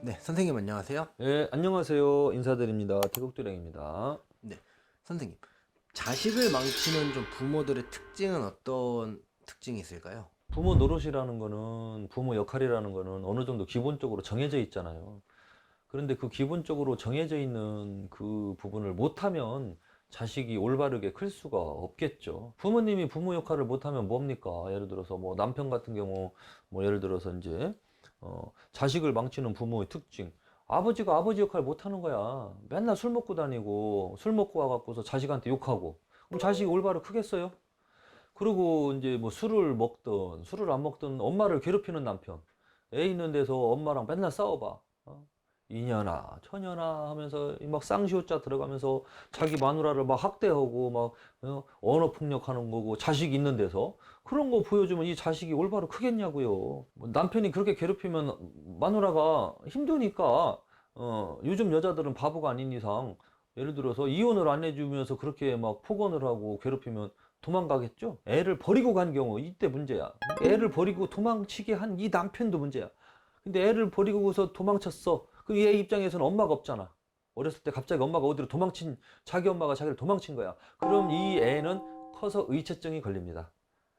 네, 선생님 안녕하세요. 네, 안녕하세요. 인사드립니다. 태국도령입니다. 네, 선생님. 자식을 망치는 좀 부모들의 특징은 어떤 특징이 있을까요? 부모 노릇이라는 거는, 부모 역할이라는 거는 어느 정도 기본적으로 정해져 있잖아요. 그런데 그 기본적으로 정해져 있는 그 부분을 못하면 자식이 올바르게 클 수가 없겠죠. 부모님이 부모 역할을 못하면 뭡니까? 예를 들어서 뭐 남편 같은 경우, 뭐 예를 들어서 이제, 자식을 망치는 부모의 특징. 아버지가 아버지 역할 못하는 거야. 맨날 술 먹고 다니고, 술 먹고 와갖고서 자식한테 욕하고. 그럼 자식이 올바로 크겠어요? 그리고 이제 뭐 술을 먹든, 술을 안 먹든 엄마를 괴롭히는 남편. 애 있는 데서 엄마랑 맨날 싸워봐. 이년아, 처녀나 하면서 막 쌍시옷자 들어가면서 자기 마누라를 막 학대하고 막 언어 폭력하는 거고 자식 있는 데서 그런 거 보여주면 이 자식이 올바로 크겠냐고요. 뭐 남편이 그렇게 괴롭히면 마누라가 힘드니까 요즘 여자들은 바보가 아닌 이상 예를 들어서 이혼을 안 해주면서 그렇게 막 폭언을 하고 괴롭히면 도망가겠죠? 애를 버리고 간 경우 이때 문제야. 애를 버리고 도망치게 한 이 남편도 문제야. 근데 애를 버리고서 도망쳤어. 그 얘 입장에서는 엄마가 없잖아. 어렸을 때 갑자기 엄마가 어디로 도망친, 자기 엄마가 자기를 도망친 거야. 그럼 이 애는 커서 의처증이 걸립니다.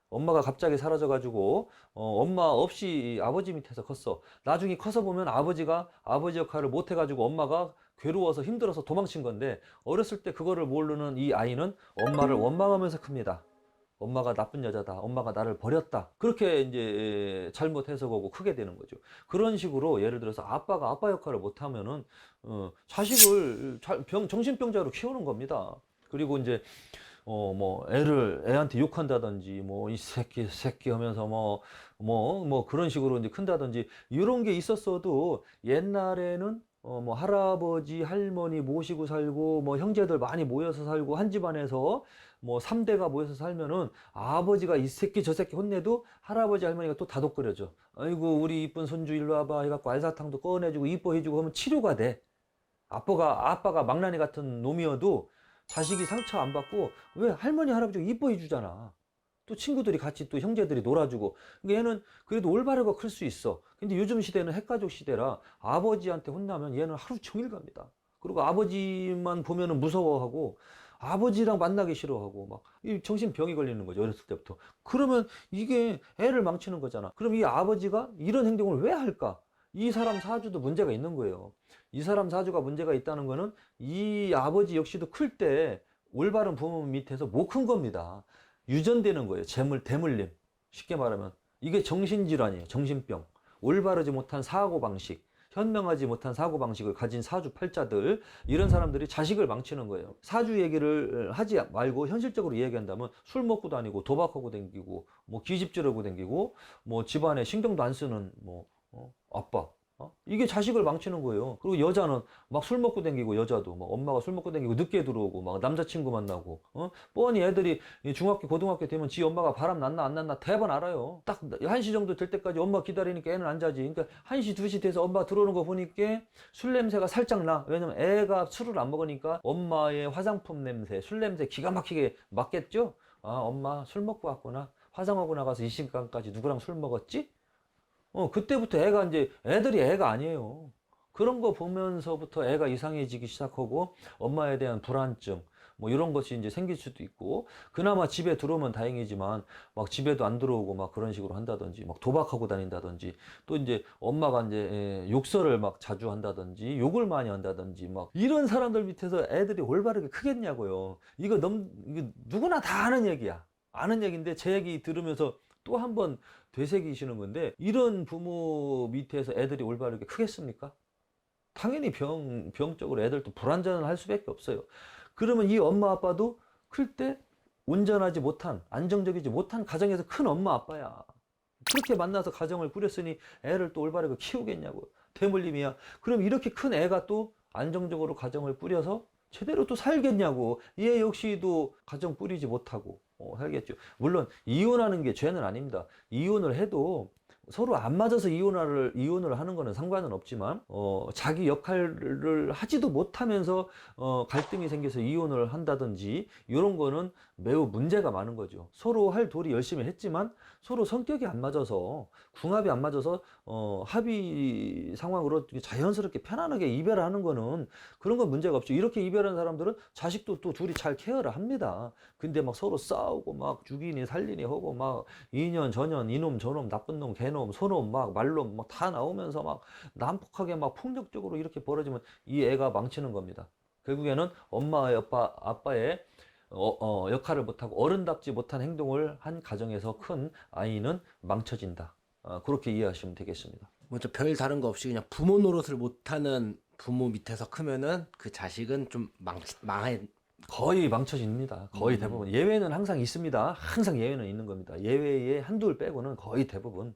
엄마가 갑자기 사라져가지고, 엄마 없이 아버지 밑에서 컸어. 나중에 커서 보면 아버지가 아버지 역할을 못해가지고 엄마가 괴로워서 힘들어서 도망친 건데, 어렸을 때 그거를 모르는 이 아이는 엄마를 원망하면서 큽니다. 엄마가 나쁜 여자다. 엄마가 나를 버렸다. 그렇게 이제 잘못 해석하고 크게 되는 거죠. 그런 식으로 예를 들어서 아빠가 아빠 역할을 못하면은 자식을 정신병자로 키우는 겁니다. 그리고 이제 뭐 애한테 욕한다든지 뭐 이 새끼 하면서 뭐 그런 식으로 이제 큰다든지 이런 게 있었어도 옛날에는 뭐 할아버지 할머니 모시고 살고 뭐 형제들 많이 모여서 살고 한 집안에서 뭐 3대가 모여서 살면은 아버지가 이 새끼 저 새끼 혼내도 할아버지 할머니가 또 다독거려줘. 아이고 우리 이쁜 손주 일로 와봐 해갖고 알사탕도 꺼내주고 이뻐해주고 하면 치료가 돼. 아빠가 망나니 같은 놈이어도 자식이 상처 안 받고 왜 할머니 할아버지가 이뻐해 주잖아. 또 친구들이 같이 또 형제들이 놀아주고. 그러니까 얘는 그래도 올바르고 클 수 있어. 근데 요즘 시대는 핵가족 시대라 아버지한테 혼나면 얘는 하루 종일 갑니다. 그리고 아버지만 보면은 무서워하고 아버지랑 만나기 싫어하고 막 이 정신병이 걸리는 거죠. 어렸을 때부터. 그러면 이게 애를 망치는 거잖아. 그럼 이 아버지가 이런 행동을 왜 할까? 이 사람 사주도 문제가 있는 거예요. 이 사람 사주가 문제가 있다는 거는 이 아버지 역시도 클 때 올바른 부모 밑에서 못 큰 겁니다. 유전되는 거예요. 대물림. 쉽게 말하면. 이게 정신질환이에요. 정신병. 올바르지 못한 사고방식. 현명하지 못한 사고방식을 가진 사주 팔자들, 이런 사람들이 자식을 망치는 거예요. 사주 얘기를 하지 말고 현실적으로 이야기한다면 술 먹고 다니고 도박하고 다니고 뭐 기집질하고 다니고 뭐 집안에 신경도 안 쓰는 뭐 아빠. 이게 자식을 망치는 거예요. 그리고 여자는 막 술 먹고 다니고 여자도 막 엄마가 술 먹고 다니고 늦게 들어오고 막 남자친구 만나고 뻔히 애들이 중학교 고등학교 되면 지 엄마가 바람 났나 안 났나 대번 알아요. 딱 1시 정도 될 때까지 엄마 기다리니까 애는 안 자지. 그러니까 1시 2시 돼서 엄마 들어오는 거 보니까 술 냄새가 살짝 나. 왜냐면 애가 술을 안 먹으니까 엄마의 화장품 냄새, 술 냄새 기가 막히게 맡겠죠. 아, 엄마 술 먹고 왔구나. 화장하고 나가서 이 시간까지 누구랑 술 먹었지? 그때부터 애가 이제, 애들이 애가 아니에요. 그런 거 보면서부터 애가 이상해지기 시작하고, 엄마에 대한 불안증, 뭐 이런 것이 이제 생길 수도 있고, 그나마 집에 들어오면 다행이지만, 막 집에도 안 들어오고 막 그런 식으로 한다든지, 막 도박하고 다닌다든지, 또 이제 엄마가 이제 욕설을 막 자주 한다든지, 욕을 많이 한다든지, 막 이런 사람들 밑에서 애들이 올바르게 크겠냐고요. 이거 누구나 다 아는 얘기야. 아는 얘기인데 제 얘기 들으면서 또 한 번 되새기시는 건데, 이런 부모 밑에서 애들이 올바르게 크겠습니까? 당연히 병적으로 애들도 불완전을 할 수밖에 없어요. 그러면 이 엄마 아빠도 클 때 온전하지 못한, 안정적이지 못한 가정에서 큰 엄마 아빠야. 그렇게 만나서 가정을 꾸렸으니 애를 또 올바르게 키우겠냐고. 대물림이야. 그럼 이렇게 큰 애가 또 안정적으로 가정을 꾸려서 제대로 또 살겠냐고. 얘 역시도 가정 꾸리지 못하고 살겠죠. 물론 이혼하는 게 죄는 아닙니다. 이혼을 해도 서로 안 맞아서 이혼을 하는 거는 상관은 없지만, 자기 역할을 하지도 못하면서, 갈등이 생겨서 이혼을 한다든지, 이런 거는 매우 문제가 많은 거죠. 서로 할 도리 열심히 했지만, 서로 성격이 안 맞아서, 궁합이 안 맞아서, 합의 상황으로 자연스럽게 편안하게 이별을 하는 거는 그런 건 문제가 없죠. 이렇게 이별한 사람들은 자식도 또 둘이 잘 케어를 합니다. 근데 막 서로 싸우고 막 죽이니 살리니 하고 막 이년 저년 이놈 저놈 나쁜 놈 개놈 소놈 막 말놈 막 다 나오면서 막 난폭하게 막 폭력적으로 이렇게 벌어지면 이 애가 망치는 겁니다. 결국에는 엄마와 아빠의 역할을 못하고 어른답지 못한 행동을 한 가정에서 큰 아이는 망쳐진다. 그렇게 이해하시면 되겠습니다. 먼저 별 다른 거 없이 그냥 부모 노릇을 못하는 부모 밑에서 크면은 그 자식은 좀 망해. 거의 망쳐집니다. 거의 대부분. 예외는 항상 있습니다. 항상 예외는 있는 겁니다. 예외의 한둘 빼고는 거의 대부분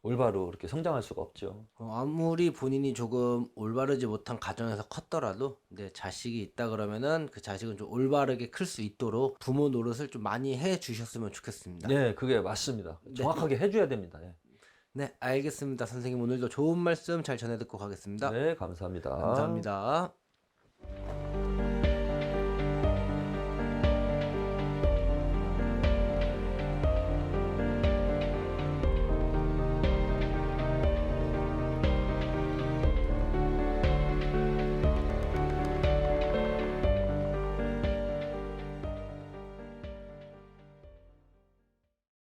올바로 이렇게 성장할 수가 없죠. 아무리 본인이 조금 올바르지 못한 가정에서 컸더라도 이제 자식이 있다 그러면은 그 자식은 좀 올바르게 클 수 있도록 부모 노릇을 좀 많이 해 주셨으면 좋겠습니다. 네, 그게 맞습니다. 정확하게 해줘야 됩니다. 네, 네, 알겠습니다. 선생님 오늘도 좋은 말씀 잘 전해 듣고 가겠습니다. 네, 감사합니다. 감사합니다.